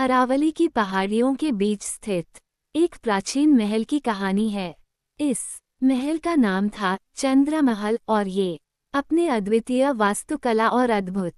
अरावली की पहाड़ियों के बीच स्थित एक प्राचीन महल की कहानी है। इस महल का नाम था चंद्रमहल और ये अपने अद्वितीय वास्तुकला और अद्भुत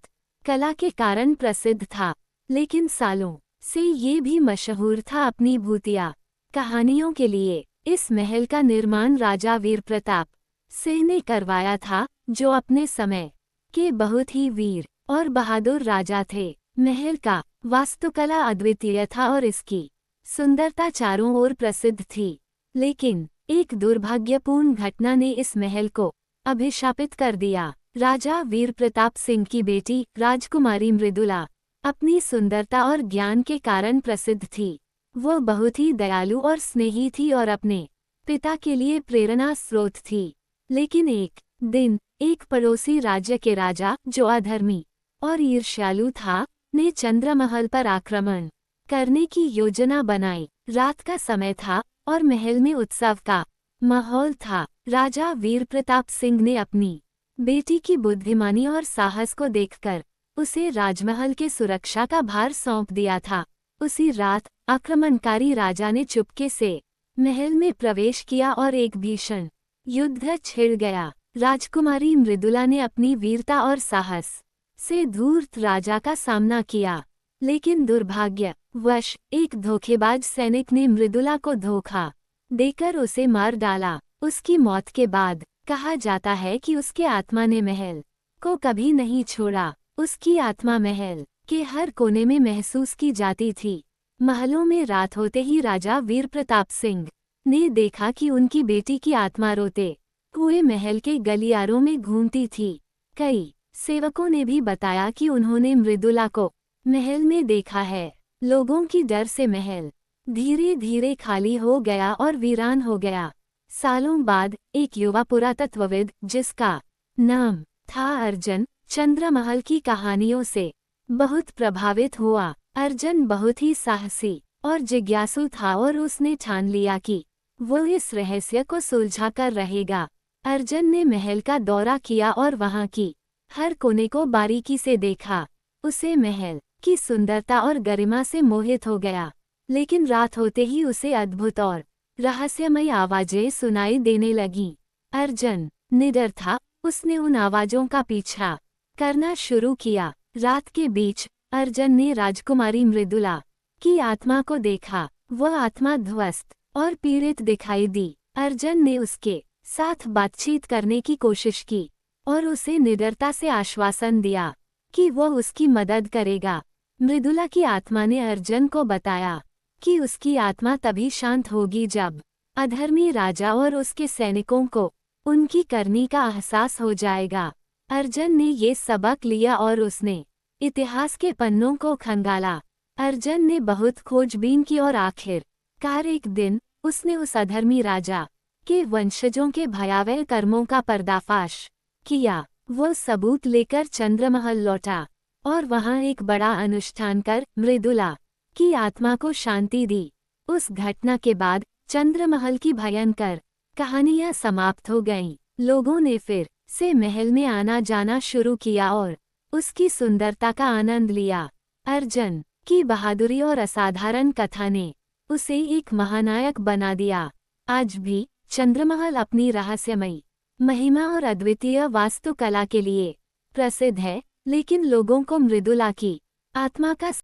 कला के कारण प्रसिद्ध था। लेकिन सालों से ये भी मशहूर था अपनी भूतिया कहानियों के लिए। इस महल का निर्माण राजा वीर प्रताप सिंह ने करवाया था, जो अपने समय के बहुत ही वीर और बहादुर राजा थे। महल का वास्तुकला अद्वितीय था और इसकी सुंदरता चारों ओर प्रसिद्ध थी। लेकिन एक दुर्भाग्यपूर्ण घटना ने इस महल को अभिशापित कर दिया। राजा वीर प्रताप सिंह की बेटी राजकुमारी मृदुला अपनी सुंदरता और ज्ञान के कारण प्रसिद्ध थी। वो बहुत ही दयालु और स्नेही थी और अपने पिता के लिए प्रेरणा स्रोत थी। लेकिन एक दिन एक पड़ोसी राज्य के राजा, जो अधर्मी और ईर्ष्यालु था, ने चंद्रमहल पर आक्रमण करने की योजना बनाई। रात का समय था और महल में उत्सव का माहौल था। राजा वीर प्रताप सिंह ने अपनी बेटी की बुद्धिमानी और साहस को देखकर उसे राजमहल के सुरक्षा का भार सौंप दिया था। उसी रात आक्रमणकारी राजा ने चुपके से महल में प्रवेश किया और एक भीषण युद्ध छिड़ गया। राजकुमारी मृदुला ने अपनी वीरता और साहस से धूर्त राजा का सामना किया, लेकिन दुर्भाग्यवश एक धोखेबाज सैनिक ने मृदुला को धोखा देकर उसे मार डाला। उसकी मौत के बाद कहा जाता है कि उसके आत्मा ने महल को कभी नहीं छोड़ा। उसकी आत्मा महल के हर कोने में महसूस की जाती थी। महलों में रात होते ही राजा वीर प्रताप सिंह ने देखा कि उनकी बेटी की आत्मा रोते हुए महल के गलियारों में घूमती थी। कई सेवकों ने भी बताया कि उन्होंने मृदुला को महल में देखा है। लोगों की डर से महल धीरे धीरे खाली हो गया और वीरान हो गया। सालों बाद एक युवा पुरातत्वविद, जिसका नाम था अर्जन, चंद्रमहल की कहानियों से बहुत प्रभावित हुआ। अर्जन बहुत ही साहसी और जिज्ञासु था और उसने ठान लिया कि वो इस रहस्य को सुलझा कर रहेगा। अर्जन ने महल का दौरा किया और वहां की हर कोने को बारीकी से देखा। उसे महल की सुंदरता और गरिमा से मोहित हो गया। लेकिन रात होते ही उसे अद्भुत और रहस्यमयी आवाजें सुनाई देने लगीं। अर्जन निडर था। उसने उन आवाजों का पीछा करना शुरू किया। रात के बीच अर्जन ने राजकुमारी मृदुला की आत्मा को देखा। वह आत्मा ध्वस्त और पीड़ित दिखाई दी। अर्जन ने उसके साथ बातचीत करने की कोशिश की और उसे निडरता से आश्वासन दिया कि वह उसकी मदद करेगा। मृदुला की आत्मा ने अर्जन को बताया कि उसकी आत्मा तभी शांत होगी जब अधर्मी राजा और उसके सैनिकों को उनकी करनी का एहसास हो जाएगा। अर्जन ने ये सबक लिया और उसने इतिहास के पन्नों को खंगाला। अर्जन ने बहुत खोजबीन की और आखिरकार एक दिन उसने उस अधर्मी राजा के वंशजों के भयावह कर्मों का पर्दाफाश किया। वो सबूत लेकर चंद्रमहल लौटा और वहां एक बड़ा अनुष्ठान कर मृदुला की आत्मा को शांति दी। उस घटना के बाद चंद्रमहल की भयंकर कहानियां समाप्त हो गईं। लोगों ने फिर से महल में आना जाना शुरू किया और उसकी सुंदरता का आनंद लिया। अर्जन की बहादुरी और असाधारण कथा ने उसे एक महानायक बना दिया। आज भी चंद्रमहल अपनी रहस्यमयी महिमा और अद्वितीय वास्तुकला के लिए प्रसिद्ध है, लेकिन लोगों को मृदुला की आत्मा का